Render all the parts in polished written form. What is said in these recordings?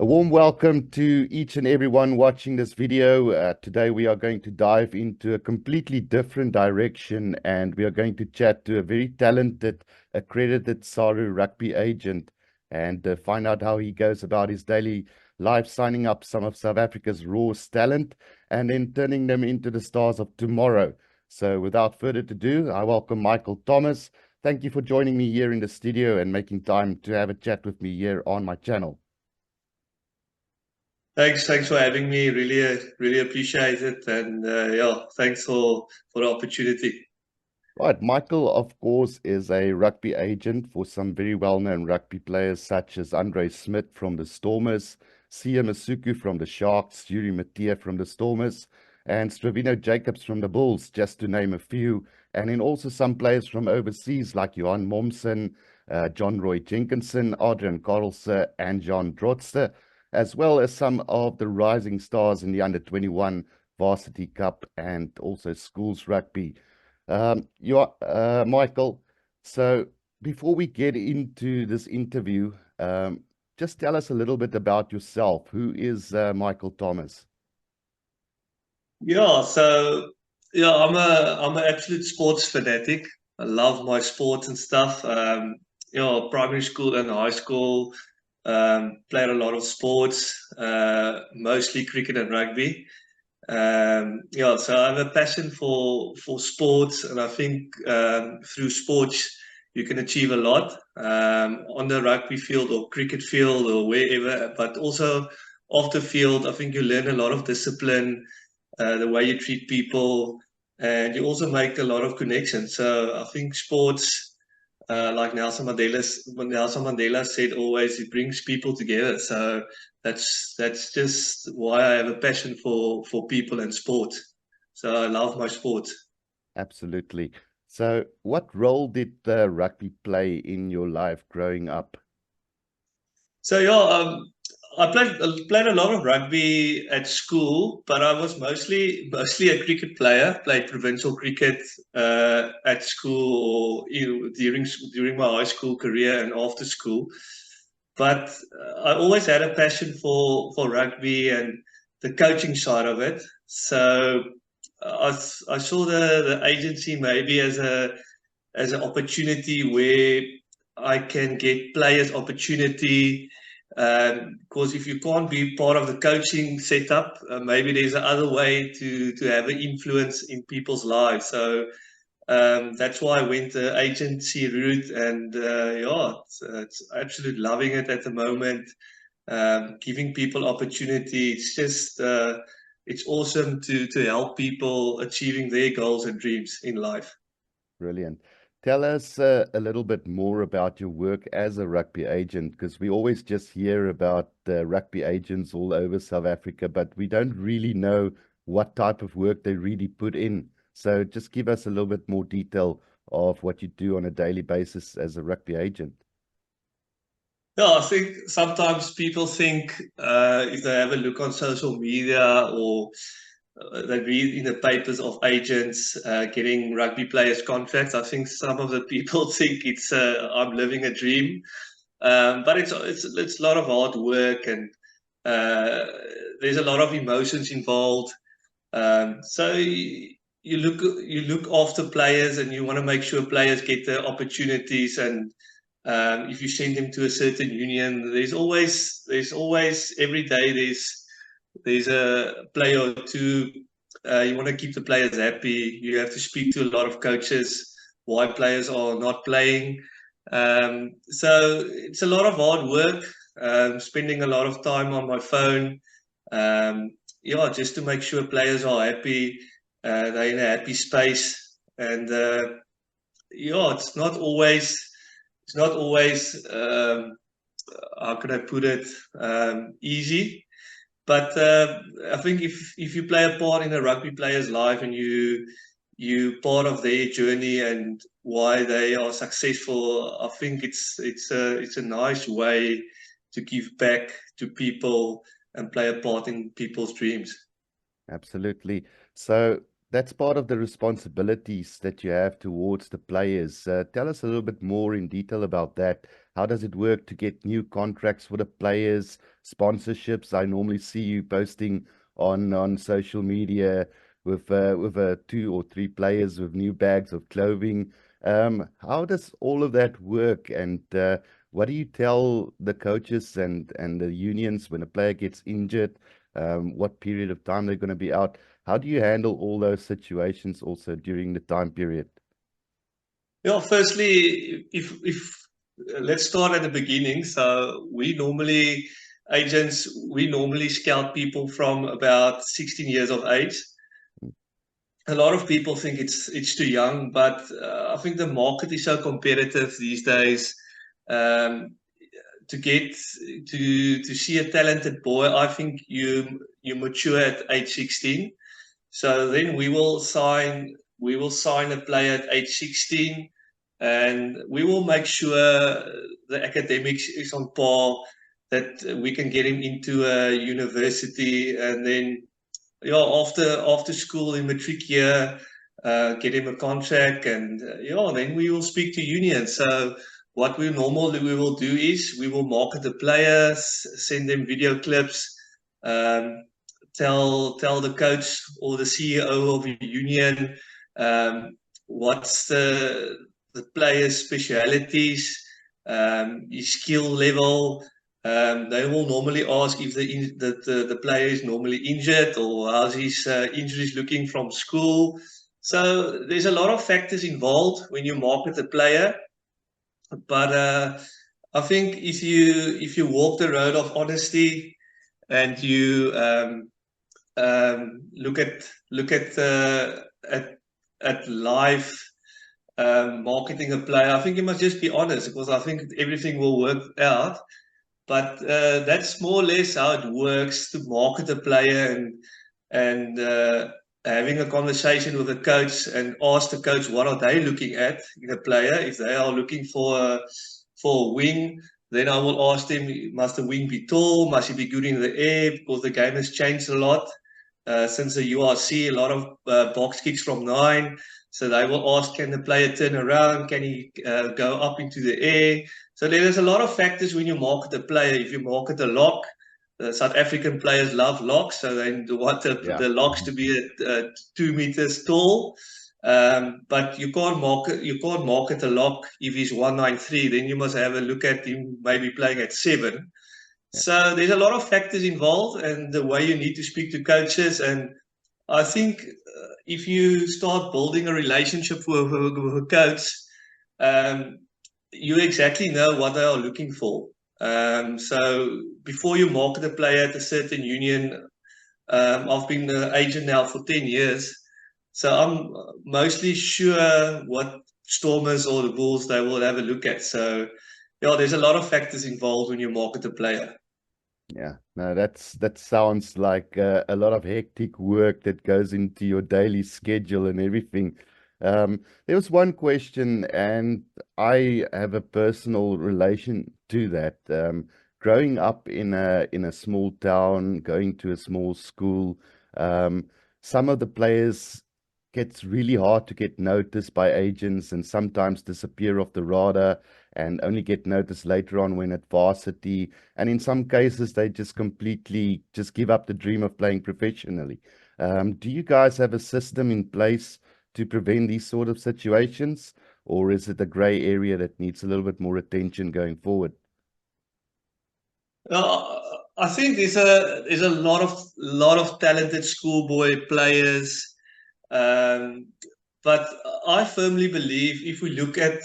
A warm welcome to each and everyone watching this video. Today we are going to dive into a completely different direction, and we are going to chat to a very talented, accredited SARU rugby agent and find out how he goes about his daily life, signing up some of South Africa's rawest talent and then turning them into the stars of tomorrow. So without further ado, I welcome Michael Thomas. Thank you for joining me here in the studio and making time to have a chat with me here on my channel. Thanks for having me. Really appreciate it, and yeah, thanks for the opportunity. Right, Michael, of course, is a rugby agent for some very well-known rugby players such as Andre Smith from the Stormers, Sia Masuku from the Sharks, Yuri Mattia from the Stormers, and Stravino Jacobs from the Bulls, just to name a few. And then also some players from overseas like Johan Momsen, John Roy Jenkinson, Adrian Carlse, and John Drotster, as well as some of the rising stars in the under-21 Varsity Cup and also schools rugby. Michael, so before we get into this interview, just tell us a little bit about yourself. Who is Michael Thomas? Yeah, so yeah, I'm an absolute sports fanatic. I love my sports and stuff. Primary school and high school, played a lot of sports, mostly cricket and rugby. So I have a passion for sports, and I think through sports you can achieve a lot on the rugby field or cricket field or wherever. But also off the field, I think you learn a lot of discipline, the way you treat people, and you also make a lot of connections. So I think sports, like Nelson Mandela said, always it brings people together. So that's just why I have a passion for people and sport. So I love my sport. Absolutely. So, what role did rugby play in your life growing up? So yeah, I played a lot of rugby at school, but I was mostly a cricket player. Played provincial cricket at school or during my high school career and after school. But I always had a passion for rugby and the coaching side of it. So I saw the agency maybe as an opportunity where I can get players opportunity. Because if you can't be part of the coaching setup, maybe there's another way to have an influence in people's lives. So that's why I went the agency route, and yeah, it's absolutely loving it at the moment. Giving people opportunity. It's just it's awesome to help people achieving their goals and dreams in life. Brilliant. Tell us a little bit more about your work as a rugby agent, because we always just hear about rugby agents all over South Africa, but we don't really know what type of work they really put in. So just give us a little bit more detail of what you do on a daily basis as a rugby agent. Yeah, I think sometimes people think if they have a look on social media or they read in the papers of agents getting rugby players contracts, I think some of the people think it's I'm living a dream. But it's a lot of hard work, and uh, there's a lot of emotions involved. So you look after players, and you want to make sure players get the opportunities. And if you send them to a certain union, there's always every day there's a player or two. You want to keep the players happy. You have to speak to a lot of coaches why players are not playing. So it's a lot of hard work. Spending a lot of time on my phone. Um, yeah, just to make sure players are happy, they're in a happy space, and yeah, it's not always how can I put it, easy. But I think if you play a part in a rugby player's life and you part of their journey and why they are successful, I think it's a nice way to give back to people and play a part in people's dreams. Absolutely. So that's part of the responsibilities that you have towards the players. Tell us a little bit more in detail about that. How does it work to get new contracts for the players, sponsorships? I normally see you posting on social media with 2 or 3 players with new bags of clothing. How does all of that work? And what do you tell the coaches and the unions when a player gets injured? What period of time they're going to be out? How do you handle all those situations also during the time period? Yeah, firstly, if let's start at the beginning. So we normally scout people from about 16 years of age. A lot of people think it's too young, but I think the market is so competitive these days. Um, to get to see a talented boy, I think you mature at age 16. So then we will sign a player at age 16, and we will make sure the academics is on par, that we can get him into a university, and then yeah, after school in matric year, get him a contract, and yeah, then we will speak to unions. So what we will do is we will market the players, send them video clips, um, tell the coach or the CEO of a union what's the player's specialities, his skill level. They will normally ask if the player is normally injured, or how's his injuries looking from school. So there's a lot of factors involved when you market a player. But I think if you walk the road of honesty, and you look at life, marketing a player, I think you must just be honest, because I think everything will work out. But that's more or less how it works to market a player, and having a conversation with a coach and ask the coach what are they looking at in a player. If they are looking for a wing, then I will ask them, must the wing be tall? Must he be good in the air? Because the game has changed a lot since the URC, a lot of box kicks from 9. So they will ask, can the player turn around? Can he go up into the air? So there's a lot of factors when you market a player. If you market a lock, South African players love locks, so they want Yeah. the locks to be at 2 meters tall. But you can't market a lock if he's 193. Then you must have a look at him maybe playing at 7. Yeah. So there's a lot of factors involved, and the way you need to speak to coaches. And I think if you start building a relationship with a coach, um, you exactly know what they are looking for. So before you market a player at a certain union, I've been an agent now for 10 years. So I'm mostly sure what Stormers or the Bulls they will have a look at. So yeah, there's a lot of factors involved when you market a player. Yeah, no, that sounds like a lot of hectic work that goes into your daily schedule and everything. There was one question, and I have a personal relation to that. Growing up in a small town, going to a small school, um, some of the players gets really hard to get noticed by agents and sometimes disappear off the radar and only get noticed later on when at varsity. And in some cases, they just completely just give up the dream of playing professionally. Do you guys have a system in place to prevent these sort of situations, or is it a gray area that needs a little bit more attention going forward? I think there's a lot of talented schoolboy players, um, but I firmly believe if we look at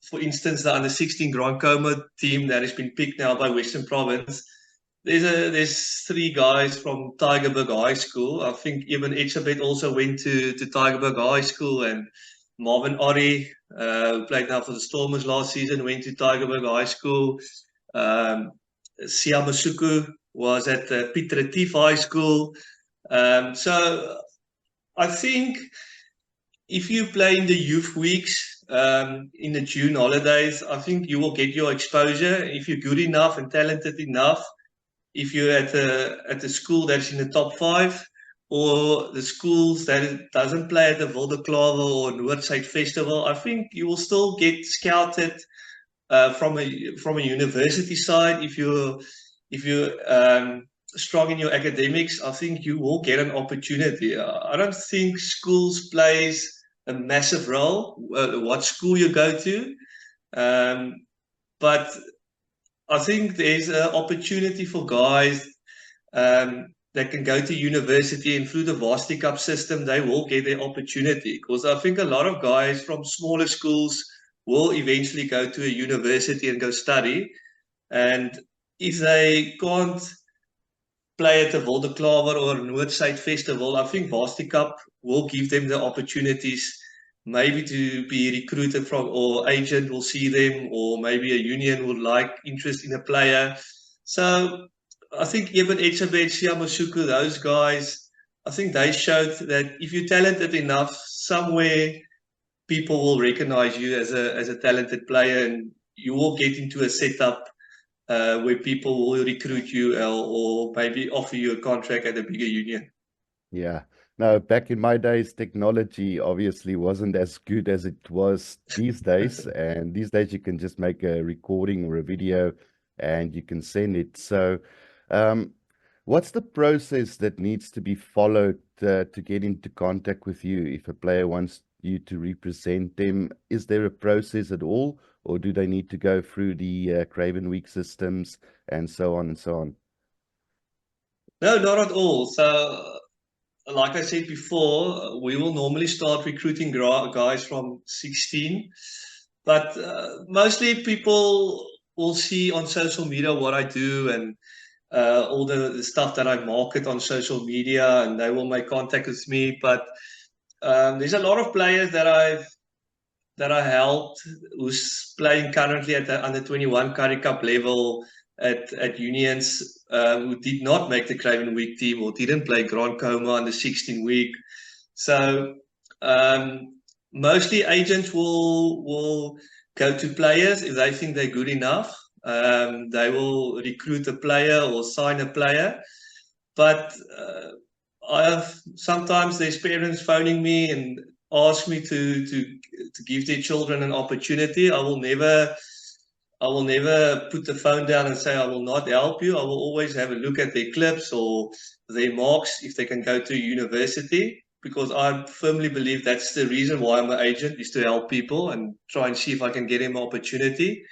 for instance, the under 16 Grand Coma team that has been picked now by Western Province, there's 3 guys from Tigerberg High School. I think even Echabet also went to Tigerberg High School, and Marvin Ori, who played now for the Stormers last season, went to Tigerberg High School. Um, Siamasuku was at Piet Retief High School. So I think if you play in the youth weeks, in the June holidays, I think you will get your exposure. If you're good enough and talented enough, if you're at a school that's in the top 5, or the schools that doesn't play at the Wildeklawe or Noordside Festival, I think you will still get scouted from a university side. If you're strong in your academics, I think you will get an opportunity. I don't think schools plays a massive role, what school you go to, um, but I think there's an opportunity for guys that can go to university, and through the Varsity Cup system, they will get their opportunity. Because I think a lot of guys from smaller schools will eventually go to a university and go study. And if they can't play at the Wildeklawe or Noordside Festival, I think Varsity Cup will give them the opportunities maybe to be recruited from, or agent will see them, or maybe a union would like interest in a player. So I think even Etzebeth, Siamasuku, those guys, I think they showed that if you're talented enough, somewhere people will recognize you as a talented player, and you will get into a setup where people will recruit you, or maybe offer you a contract at a bigger union. Yeah. No, back in my days, technology obviously wasn't as good as it was these days. And these days, you can just make a recording or a video and you can send it. So, um, what's the process that needs to be followed to get into contact with you if a player wants you to represent them? Is there a process at all, or do they need to go through the Craven Week systems and so on and so on? No, not at all. So, like I said before, we will normally start recruiting guys from 16, but mostly people will see on social media what I do, and all the stuff that I market on social media, and they will make contact with me. But there's a lot of players that I helped who's playing currently at the under 21 Currie Cup level at unions, who did not make the Craven Week team or didn't play Grand Coma on the 16 week. So mostly agents will go to players if they think they're good enough. They will recruit a player or sign a player. But I have sometimes there's parents phoning me and ask me to give their children an opportunity. I will never put the phone down and say I will not help you. I will always have a look at their clips or their marks if they can go to university, because I firmly believe that's the reason why I'm an agent, is to help people and try and see if I can get them an opportunity.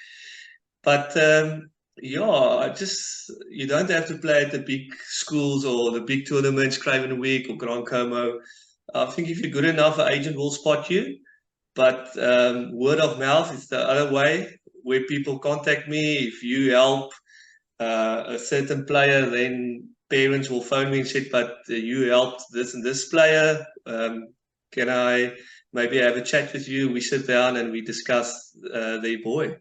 But yeah, you don't have to play at the big schools or the big tournaments, Craven Week or Grand Como. I think if you're good enough, an agent will spot you. But word of mouth is the other way, where people contact me. If you help a certain player, then parents will phone me and say, "But you helped this and this player. Can I maybe have a chat with you?" We sit down and we discuss their boy.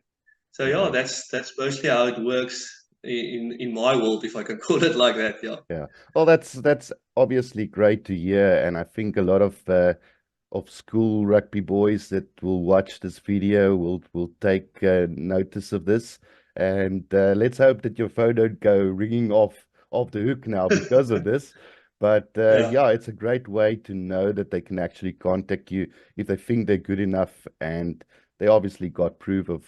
So yeah, Yeah. that's mostly how it works in my world, if I can call it like that. Yeah. Yeah. Well, that's obviously great to hear, and I think a lot of school rugby boys that will watch this video will take notice of this, and let's hope that your phone don't go ringing off the hook now because of this. But Yeah. yeah, it's a great way to know that they can actually contact you if they think they're good enough, and they obviously got proof of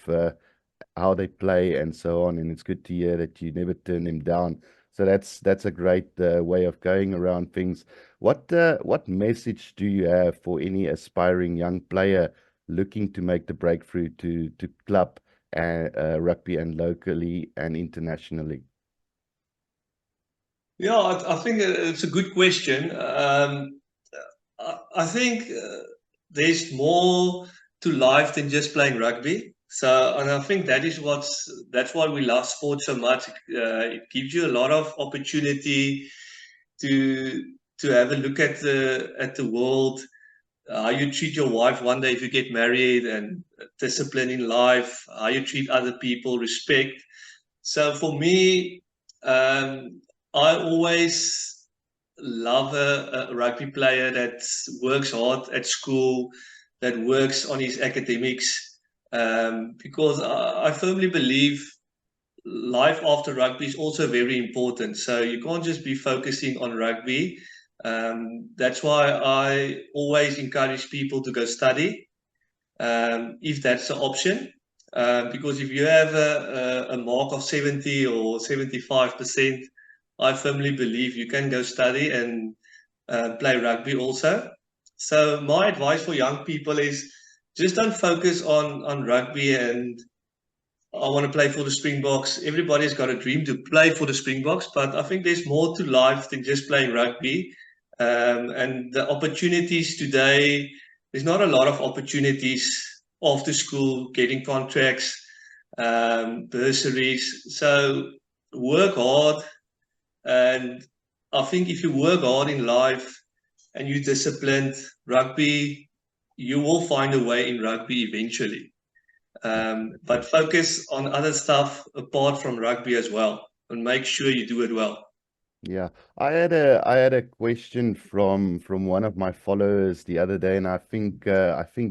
how they play and so on. And it's good to hear that you never turn them down. So that's a great way of going around things. What message do you have for any aspiring young player looking to make the breakthrough to club rugby, and locally and internationally? Yeah, I think it's a good question. I think there's more to life than just playing rugby. So, and I think that's why we love sport so much. It gives you a lot of opportunity to have a look at the world, how you treat your wife one day if you get married, and discipline in life, how you treat other people, respect. So for me, I always love a rugby player that works hard at school, that works on his academics, because I firmly believe life after rugby is also very important. So you can't just be focusing on rugby. That's why I always encourage people to go study, if that's an option. Because if you have a mark of 70 or 75%, I firmly believe you can go study and play rugby also. So my advice for young people is just don't focus on rugby and I want to play for the Springboks. Everybody's got a dream to play for the Springboks, but I think there's more to life than just playing rugby. And the opportunities today, there's not a lot of opportunities after school, getting contracts, bursaries. So work hard. And I think if you work hard in life and you're disciplined, rugby, you will find a way in rugby eventually. But Absolutely. focus on other stuff apart from rugby as well, and make sure you do it well. Yeah, I had a question from one of my followers the other day, and I think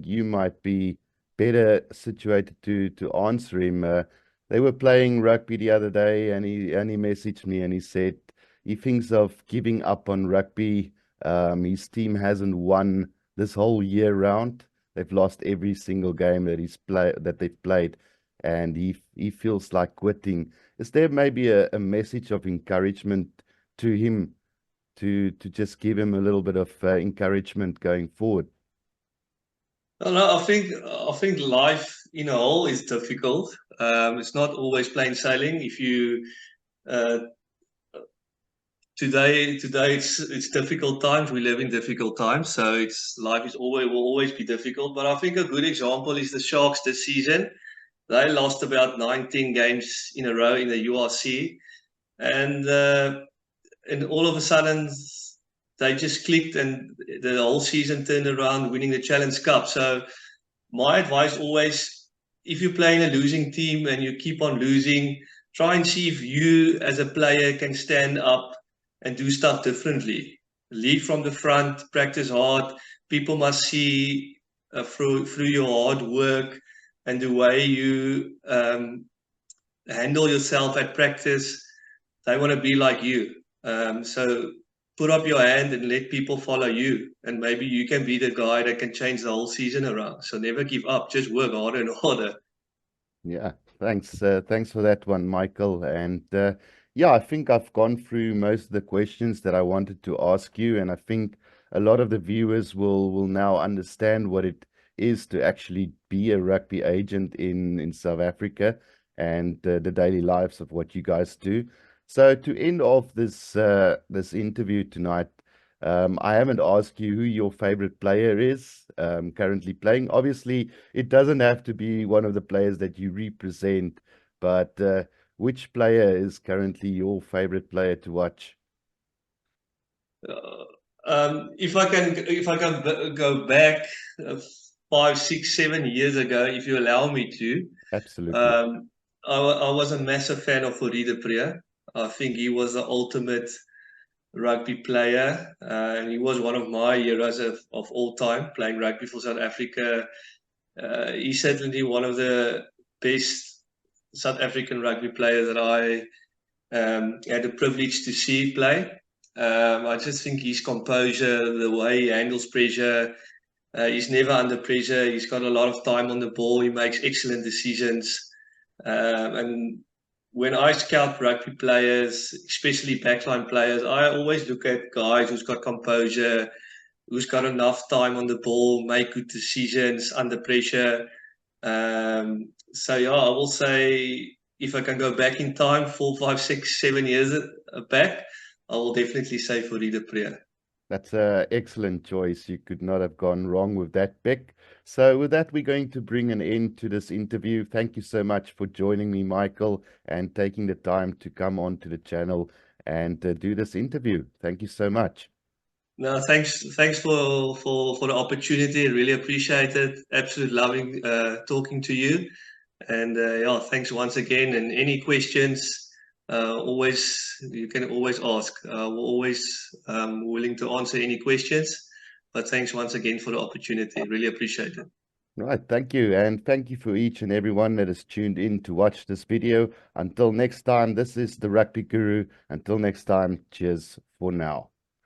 you might be better situated to answer him. They were playing rugby the other day, and he messaged me and he said he thinks of giving up on rugby. His team hasn't won this whole year round. They've lost every single game that they've played, and he feels like quitting. Is there maybe a message of encouragement to him to just give him a little bit of encouragement going forward? No, I think life in a whole is difficult. It's not always plain sailing. If you uh, today it's difficult times. We live in difficult times, so it's life is always will always be difficult. But I think a good example is the Sharks this season. They lost about 19 games in a row in the URC, and all of a sudden they just clicked and the whole season turned around, winning the Challenge Cup. So my advice always, if you play in a losing team and you keep on losing, try and see if you as a player can stand up and do stuff differently. Lead from the front, practice hard. People must see through your hard work and the way you handle yourself at practice. They want to be like you. So put up your hand and let people follow you. And maybe you can be the guy that can change the whole season around. So never give up. Just work harder and harder. Yeah, thanks for that one, Michael. And yeah, I think I've gone through most of the questions that I wanted to ask you, and I think a lot of the viewers will now understand what it is to actually be a rugby agent in South Africa and the daily lives of what you guys do. So to end off this interview tonight, I haven't asked you who your favorite player is currently playing. Obviously, it doesn't have to be one of the players that you represent, but which player is currently your favorite player to watch? Uh, if I can go back 5, 6, 7 years ago, if you allow me to, Absolutely. um, I was a massive fan of Fourie de Pre. I think he was the ultimate rugby player, and he was one of my heroes of all time, playing rugby for South Africa. He's certainly one of the best South African rugby players that I had the privilege to see play. I just think his composure, the way he handles pressure, he's never under pressure. He's got a lot of time on the ball. He makes excellent decisions. And when I scout rugby players, especially backline players, I always look at guys who's got composure, who's got enough time on the ball, make good decisions under pressure. So yeah, I will say if I can go back in time, 4, 5, 6, 7 years back, I will definitely say for de Pre. That's an excellent choice. You could not have gone wrong with that pick. So, with that, we're going to bring an end to this interview. Thank you so much for joining me, Michael, and taking the time to come onto the channel and do this interview. Thank you so much. No, thanks for the opportunity. Really appreciate it. Absolutely loving talking to you. And yeah, thanks once again. And any questions, always you can always ask. We're always willing to answer any questions. But thanks once again for the opportunity. Really appreciate it. Right, thank you. And thank you for each and everyone that has tuned in to watch this video. Until next time, this is the Rugby Guru. Until next time, cheers for now.